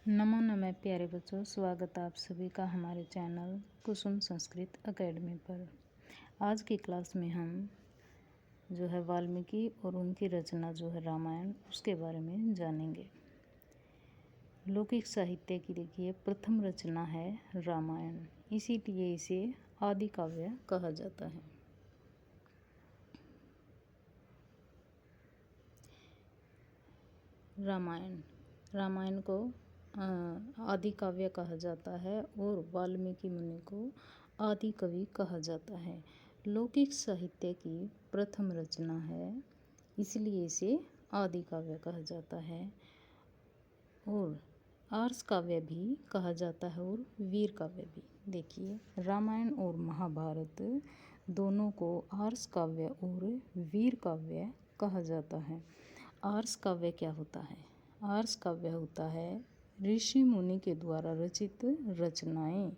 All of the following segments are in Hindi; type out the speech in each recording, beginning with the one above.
नमो नमः प्यारे बच्चों, स्वागत है आप सभी का हमारे चैनल कुसुम संस्कृत एकेडमी पर। आज की क्लास में हम जो है वाल्मीकि और उनकी रचना जो है रामायण, उसके बारे में जानेंगे। लौकिक साहित्य की देखिए प्रथम रचना है रामायण, इसीलिए इसे आदि काव्य कहा जाता है। रामायण को आदि काव्य कहा जाता है और वाल्मीकि मुनि को आदि कवि कहा जाता है। लौकिक साहित्य की प्रथम रचना है, इसलिए इसे आदि काव्य कहा जाता है। और आर्ष काव्य भी कहा जाता है और वीर काव्य भी। देखिए, रामायण और महाभारत दोनों को आर्ष काव्य और वीर काव्य कहा जाता है। आर्ष काव्य क्या होता है? आर्ष काव्य होता है ऋषि मुनि के द्वारा रचित रचनाएं।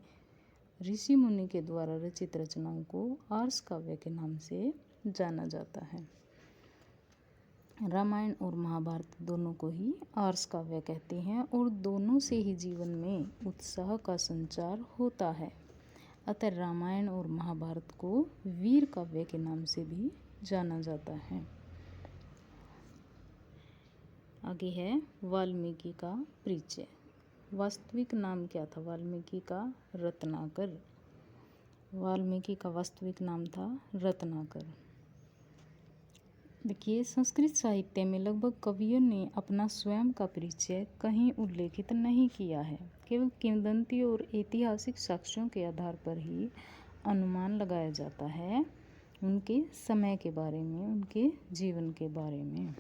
ऋषि मुनि के द्वारा रचित रचनाओं को आर्ष काव्य के नाम से जाना जाता है। रामायण और महाभारत दोनों को ही आर्ष काव्य कहते हैं और दोनों से ही जीवन में उत्साह का संचार होता है। अतः रामायण और महाभारत को वीर काव्य के नाम से भी जाना जाता है। आगे है वाल्मीकि का परिचय। वास्तविक नाम क्या था वाल्मीकि का? रत्नाकर। वाल्मीकि का वास्तविक नाम था रत्नाकर। देखिए, संस्कृत साहित्य में लगभग कवियों ने अपना स्वयं का परिचय कहीं उल्लेखित नहीं किया है। केवल किंवदंती और ऐतिहासिक साक्ष्यों के आधार पर ही अनुमान लगाया जाता है उनके समय के बारे में, उनके जीवन के बारे में।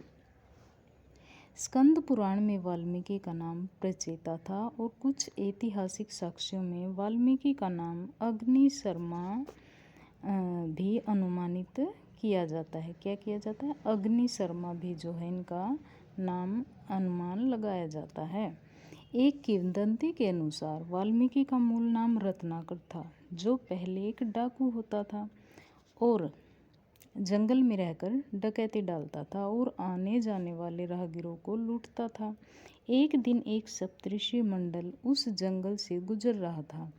स्कंद पुराण में वाल्मीकि का नाम प्रचेता था और कुछ ऐतिहासिक साक्ष्यों में वाल्मीकि का नाम अग्नि शर्मा भी अनुमानित किया जाता है। क्या किया जाता है? अग्नि शर्मा भी जो है इनका नाम अनुमान लगाया जाता है। एक किंवदंती के अनुसार वाल्मीकि का मूल नाम रत्नाकर था, जो पहले एक डाकू होता था और जंगल में रहकर डकैती डालता था और आने जाने वाले राहगीरों को लूटता था। एक दिन एक सप्तऋषि मंडल उस जंगल से गुजर रहा था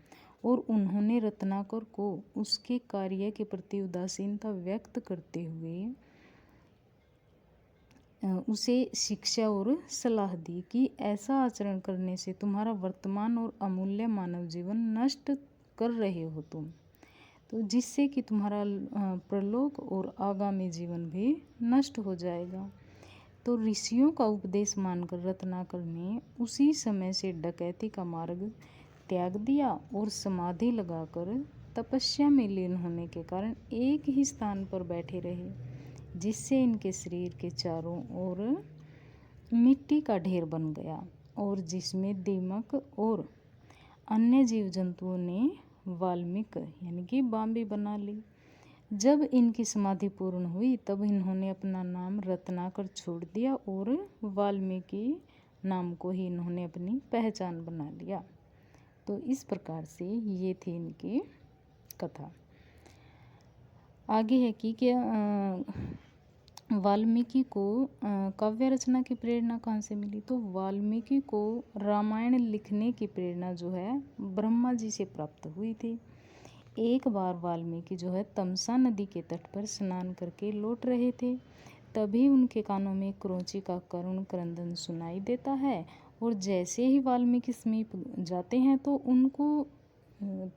और उन्होंने रत्नाकर को उसके कार्य के प्रति उदासीनता व्यक्त करते हुए उसे शिक्षा और सलाह दी कि ऐसा आचरण करने से तुम्हारा वर्तमान और अमूल्य मानव जीवन नष्ट कर रहे हो तुम, तो जिससे कि तुम्हारा परलोक और आगामी जीवन भी नष्ट हो जाएगा। तो ऋषियों का उपदेश मानकर रत्नाकर ने उसी समय से डकैती का मार्ग त्याग दिया और समाधि लगाकर तपस्या में लीन होने के कारण एक ही स्थान पर बैठे रहे, जिससे इनके शरीर के चारों ओर मिट्टी का ढेर बन गया और जिसमें दीमक और अन्य जीव जंतुओं ने वाल्मीकि यानी कि बाम्बी बना ली। जब इनकी समाधि पूर्ण हुई तब इन्होंने अपना नाम रत्नाकर छोड़ दिया और वाल्मीकि नाम को ही इन्होंने अपनी पहचान बना लिया। तो इस प्रकार से ये थी इनकी कथा। आगे है कि क्या वाल्मीकि को काव्य रचना की प्रेरणा कहाँ से मिली? तो वाल्मीकि को रामायण लिखने की प्रेरणा जो है ब्रह्मा जी से प्राप्त हुई थी। एक बार वाल्मीकि जो है तमसा नदी के तट पर स्नान करके लौट रहे थे, तभी उनके कानों में क्रोंची का करुण क्रंदन सुनाई देता है और जैसे ही वाल्मीकि समीप जाते हैं तो उनको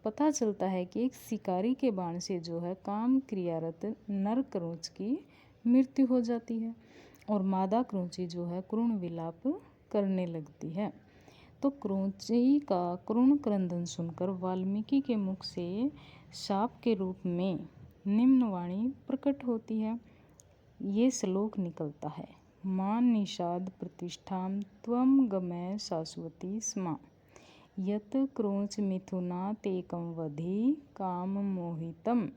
पता चलता है कि एक शिकारी के बाण से जो है काम क्रियारत नर क्रोंच की मृत्यु हो जाती है और मादा क्रोंची जो है करुण विलाप करने लगती है। तो क्रोंची का करुण क्रंदन सुनकर वाल्मीकि के मुख से शाप के रूप में निम्नवाणी प्रकट होती है। ये श्लोक निकलता है, मां निषाद प्रतिष्ठाम त्वम गमय शाश्वती स्मा यत क्रोंच मिथुनात् एकं वधि काम मोहितम।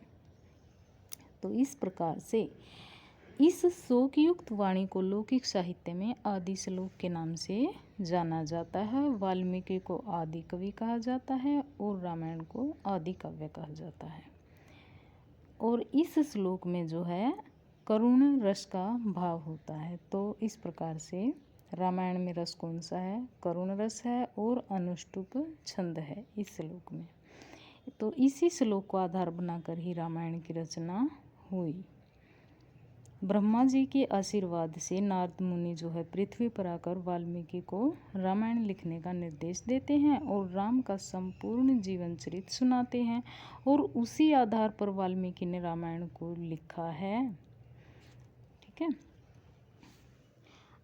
तो इस प्रकार से इस शोकयुक्त वाणी को लौकिक साहित्य में आदि श्लोक के नाम से जाना जाता है। वाल्मीकि को आदि कवि कहा जाता है और रामायण को आदि काव्य कहा जाता है। और इस श्लोक में जो है करुण रस का भाव होता है। तो इस प्रकार से रामायण में रस कौन सा है? करुण रस है और अनुष्टुप छंद है इस श्लोक में। तो इसी श्लोक को आधार बनाकर ही रामायण की रचना हुई। ब्रह्मा जी के आशीर्वाद से नारद मुनि जो है पृथ्वी पर आकर वाल्मीकि को रामायण लिखने का निर्देश देते हैं और राम का संपूर्ण जीवन चरित्र सुनाते हैं, और उसी आधार पर वाल्मीकि ने रामायण को लिखा है। ठीक है,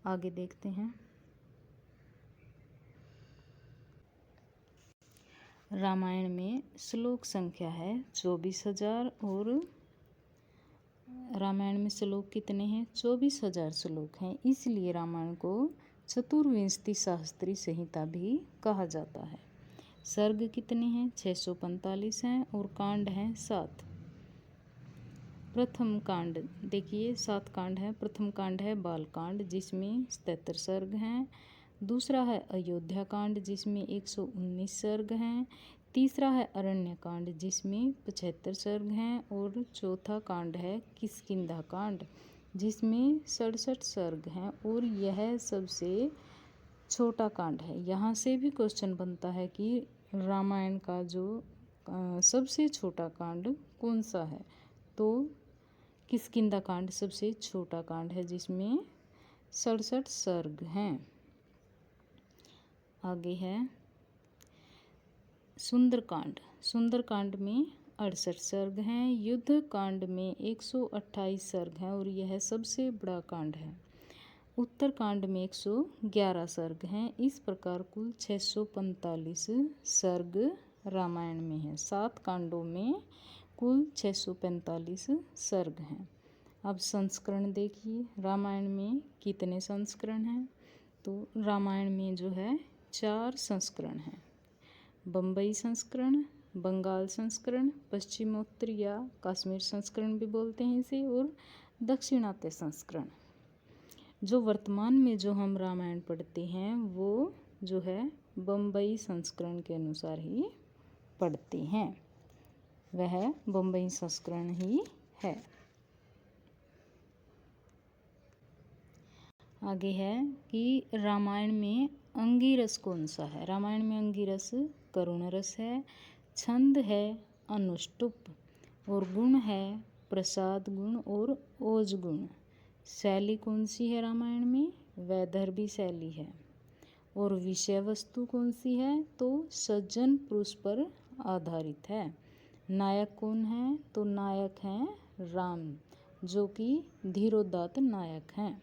आगे देखते हैं। रामायण में श्लोक संख्या है 24,000 और रामायण में श्लोक कितने हैं? 24,000 श्लोक हैं। इसलिए रामायण को चतुर्विंशति शास्त्री संहिता भी कहा जाता है। सर्ग कितने हैं? 645 हैं और कांड हैं 7। प्रथम कांड देखिए 7 कांड है। प्रथम कांड है बालकांड जिसमें 77 सर्ग हैं। दूसरा है अयोध्या कांड जिसमें 119 सर्ग हैं। तीसरा है अरण्य कांड जिसमें 75 सर्ग हैं और चौथा कांड है किष्किंधा कांड जिसमें 67 सर्ग हैं और यह सबसे छोटा कांड है। यहाँ से भी क्वेश्चन बनता है कि रामायण का जो सबसे छोटा कांड कौन सा है? तो किष्किंधा कांड सबसे छोटा कांड है जिसमें 67 सर्ग हैं। आगे है सुंदरकांड। सुंदरकांड में 68 सर्ग हैं। युद्ध कांड में 128 सर्ग हैं और यह सबसे बड़ा कांड है। उत्तरकांड में 111 सर्ग हैं। इस प्रकार कुल 645 सर्ग रामायण में है। 7 कांडों में कुल 645 सर्ग हैं। अब संस्करण देखिए, रामायण में कितने संस्करण हैं? तो रामायण में जो है 4 संस्करण हैं। बम्बई संस्करण, बंगाल संस्करण, पश्चिमोत्तर या कश्मीर संस्करण भी बोलते हैं इसे, और दक्षिणात्य संस्करण। जो वर्तमान में जो हम रामायण पढ़ते हैं वो जो है बम्बई संस्करण के अनुसार ही पढ़ते हैं, वह बम्बई संस्करण ही है। आगे है कि रामायण में अंगिरस कौन सा है? रामायण में अंगिरस करुण रस है, छंद है अनुष्टुप और गुण है प्रसाद गुण और ओज गुण। शैली कौन सी है रामायण में? वैदर्भी शैली है। और विषय वस्तु कौन सी है? तो सज्जन पुरुष पर आधारित है। नायक कौन है? तो नायक हैं राम जो कि धीरोदात्त नायक हैं,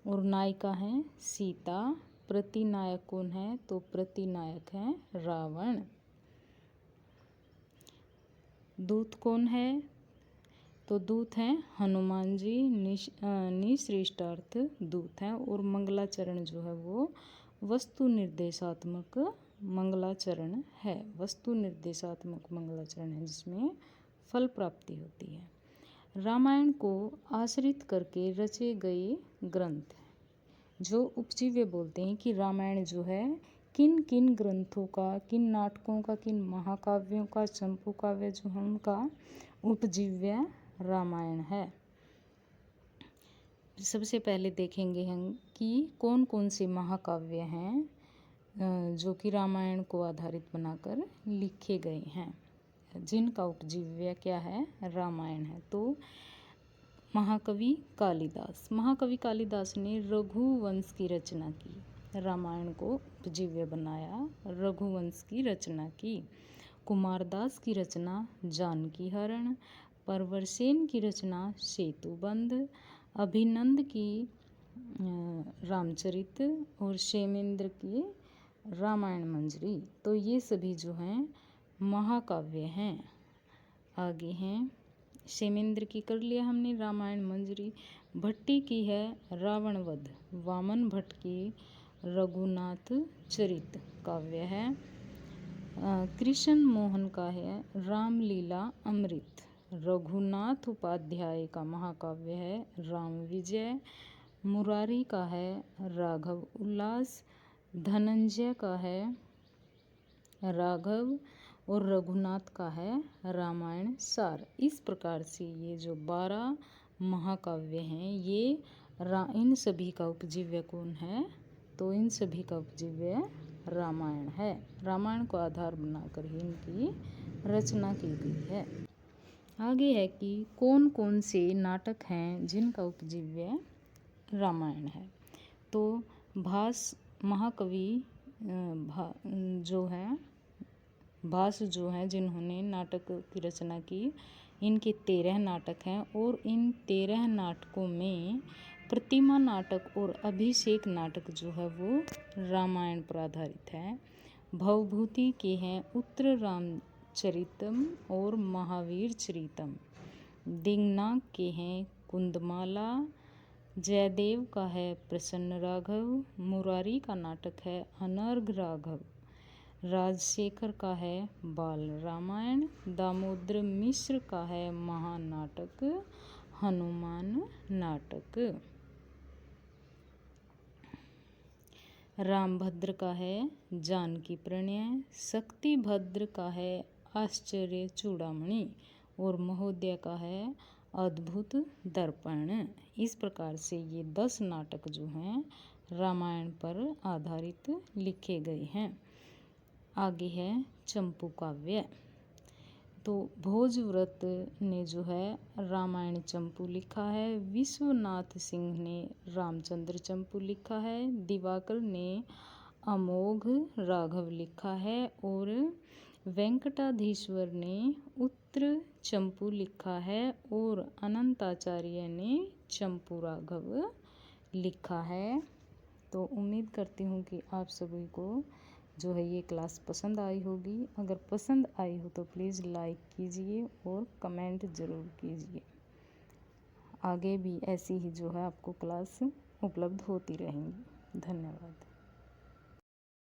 और नायिका हैं सीता। प्रतिनायक कौन है? तो प्रतिनायक हैं रावण। दूत कौन है? तो दूत हैं हनुमान जी, निश्रेष्टार्थ दूत हैं। और मंगलाचरण जो है वो वस्तु निर्देशात्मक मंगलाचरण है। वस्तु निर्देशात्मक मंगलाचरण है जिसमें फल प्राप्ति होती है। रामायण को आश्रित करके रचे गए ग्रंथ जो उपजीव्य बोलते हैं कि रामायण जो है किन किन ग्रंथों का, किन नाटकों का, किन महाकाव्यों का, चंपू काव्य जो है उनका उपजीव्य रामायण है। सबसे पहले देखेंगे हम कि कौन कौन से महाकाव्य हैं जो कि रामायण को आधारित बनाकर लिखे गए हैं, जिनका उपजीव्य क्या है? रामायण है। तो महाकवि कालिदास। महाकवि कालिदास ने रघुवंश की रचना की, रामायण को उपजीव्य बनाया, रघुवंश की रचना की। कुमारदास की रचना जानकी हरण, परवरसेन की रचना सेतुबंध, अभिनंद की रामचरित और क्षेमेंद्र की रामायण मंजरी। तो ये सभी जो हैं महाकाव्य हैं। आगे हैं क्षेमेंद्र की कर लिया हमने रामायण मंजरी। भट्टी की है रावण वध। वामन भट्ट की रघुनाथ चरित काव्य है। कृष्ण मोहन का है रामलीला अमृत। रघुनाथ उपाध्याय का महाकाव्य है राम विजय। मुरारी का है राघव उल्लास। धनंजय का है राघव और रघुनाथ का है रामायण सार। इस प्रकार से ये जो 12 महाकाव्य हैं ये इन सभी का उपजीव्य कौन है? तो इन सभी का उपजीव्य रामायण है। रामायण को आधार बनाकर ही इनकी रचना की गई है। आगे है कि कौन कौन से नाटक हैं जिनका उपजीव्य रामायण है। तो भास महाकवि जो है भास जो हैं जिन्होंने नाटक की रचना की, इनके 13 नाटक हैं और इन 13 नाटकों में प्रतिमा नाटक और अभिषेक नाटक जो है वो रामायण पर आधारित है। भवभूति के हैं उत्तर रामचरितम और महावीर चरितम। दिंगनाग के हैं कुंदमाला। जयदेव का है प्रसन्न राघव। मुरारी का नाटक है अनर्घ राघव। राजशेखर का है बाल रामायण। दामोदर मिश्र का है महानाटक हनुमान नाटक। रामभद्र का है जानकी प्रणय। शक्तिभद्र का है आश्चर्य चूड़ामणि और महोदय का है अद्भुत दर्पण। इस प्रकार से ये 10 नाटक जो हैं रामायण पर आधारित लिखे गए हैं। आगे है चंपू काव्य। तो भोजव्रत ने जो है रामायण चंपू लिखा है। विश्वनाथ सिंह ने रामचंद्र चंपू लिखा है। दिवाकर ने अमोघ राघव लिखा है और वेंकटाधीश्वर ने उत्तर चंपू लिखा है और अनंताचार्य ने चंपू राघव लिखा है। तो उम्मीद करती हूँ कि आप सभी को जो है ये क्लास पसंद आई होगी। अगर पसंद आई हो तो प्लीज़ लाइक कीजिए और कमेंट ज़रूर कीजिए। आगे भी ऐसी ही जो है आपको क्लास उपलब्ध होती रहेंगी। धन्यवाद।